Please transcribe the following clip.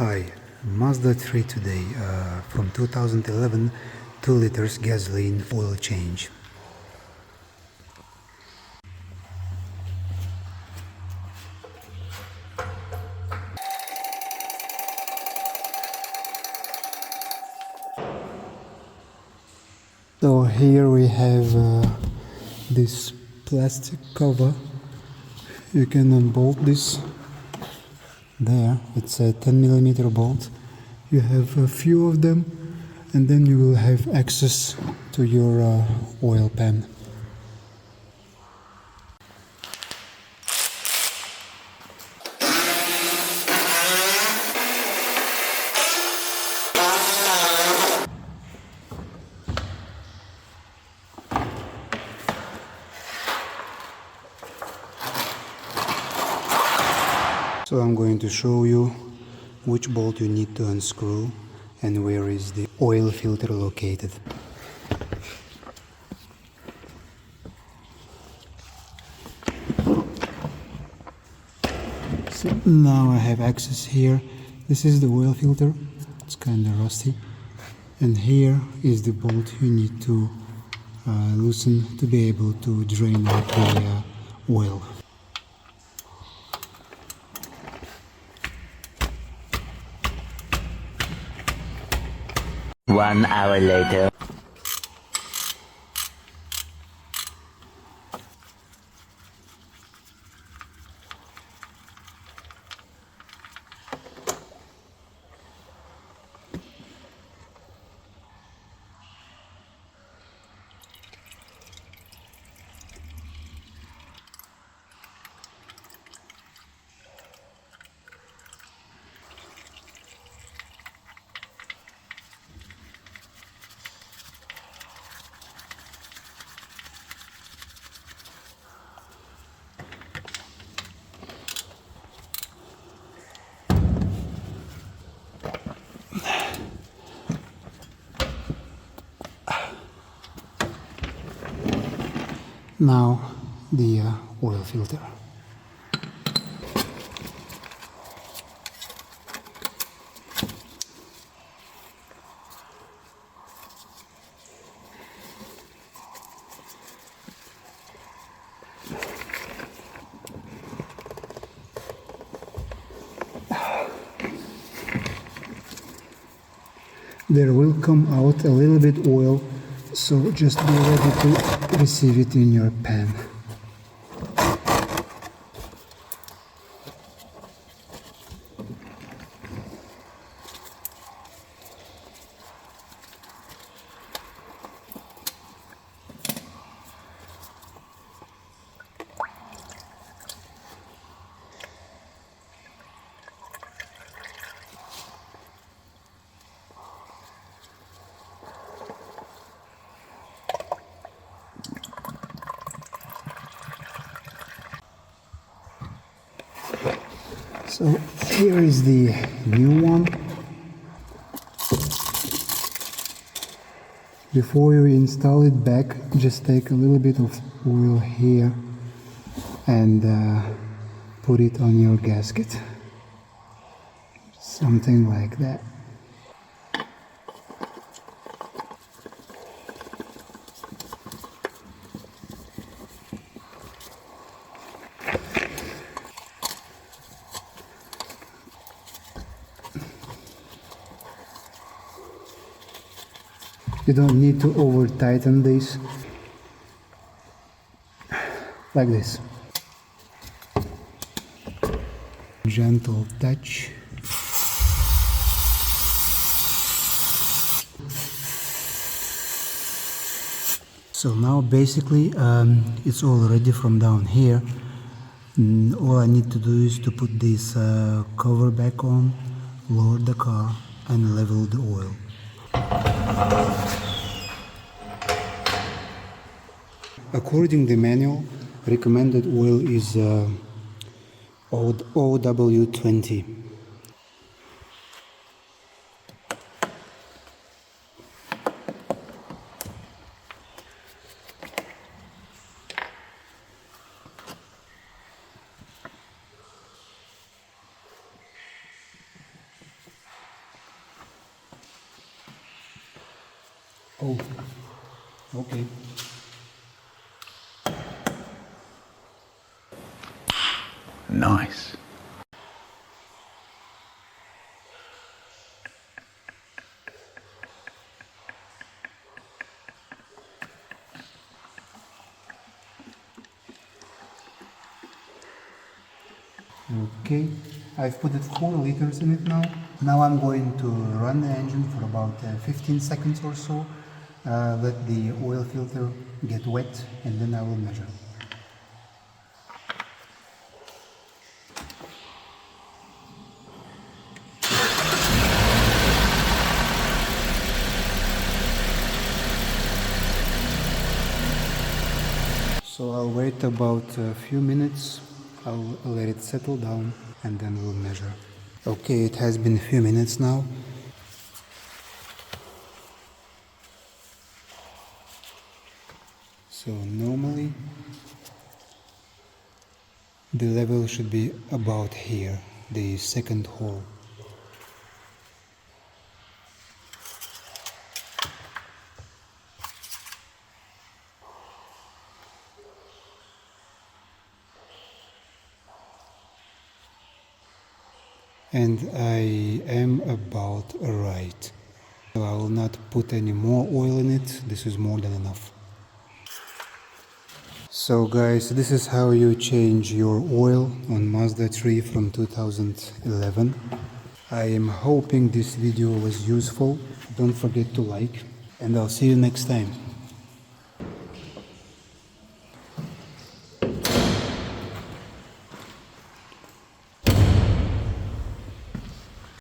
Hi, Mazda 3 today, from 2011, 2 liters gasoline oil change. So here we have this plastic cover. You can unbolt this. There, it's a 10mm bolt. You have a few of them, and then you will have access to your oil pan. So I'm going to show you which bolt you need to unscrew and where is the oil filter located. So now I have access here. This is the oil filter. It's kind of rusty. And here is the bolt you need to loosen to be able to drain out the oil. One hour later. Now the oil filter. There will come out a little bit oil, so just be ready to receive it in your pan. So here is the new one. Before you install it back, just take a little bit of oil here and put it on your gasket. Something like that. You don't need to over tighten this, like this. Gentle touch. So now basically it's all ready from down here. All I need to do is to put this cover back on, lower the car and level the oil. According to the manual, recommended oil is OW20. Oh, okay. Nice. Okay, I've put it 4 liters in it now. Now I'm going to run the engine for about 15 seconds or so, let the oil filter get wet, and then I will measure. So I'll wait about a few minutes, I'll let it settle down, and then we'll measure. Okay, it has been a few minutes now. So normally the level should be about here, the second hole. And I am about right. So I will not put any more oil in it, this is more than enough. So guys, this is how you change your oil on Mazda 3 from 2011. I am hoping this video was useful. Don't forget to like, and I'll see you next time.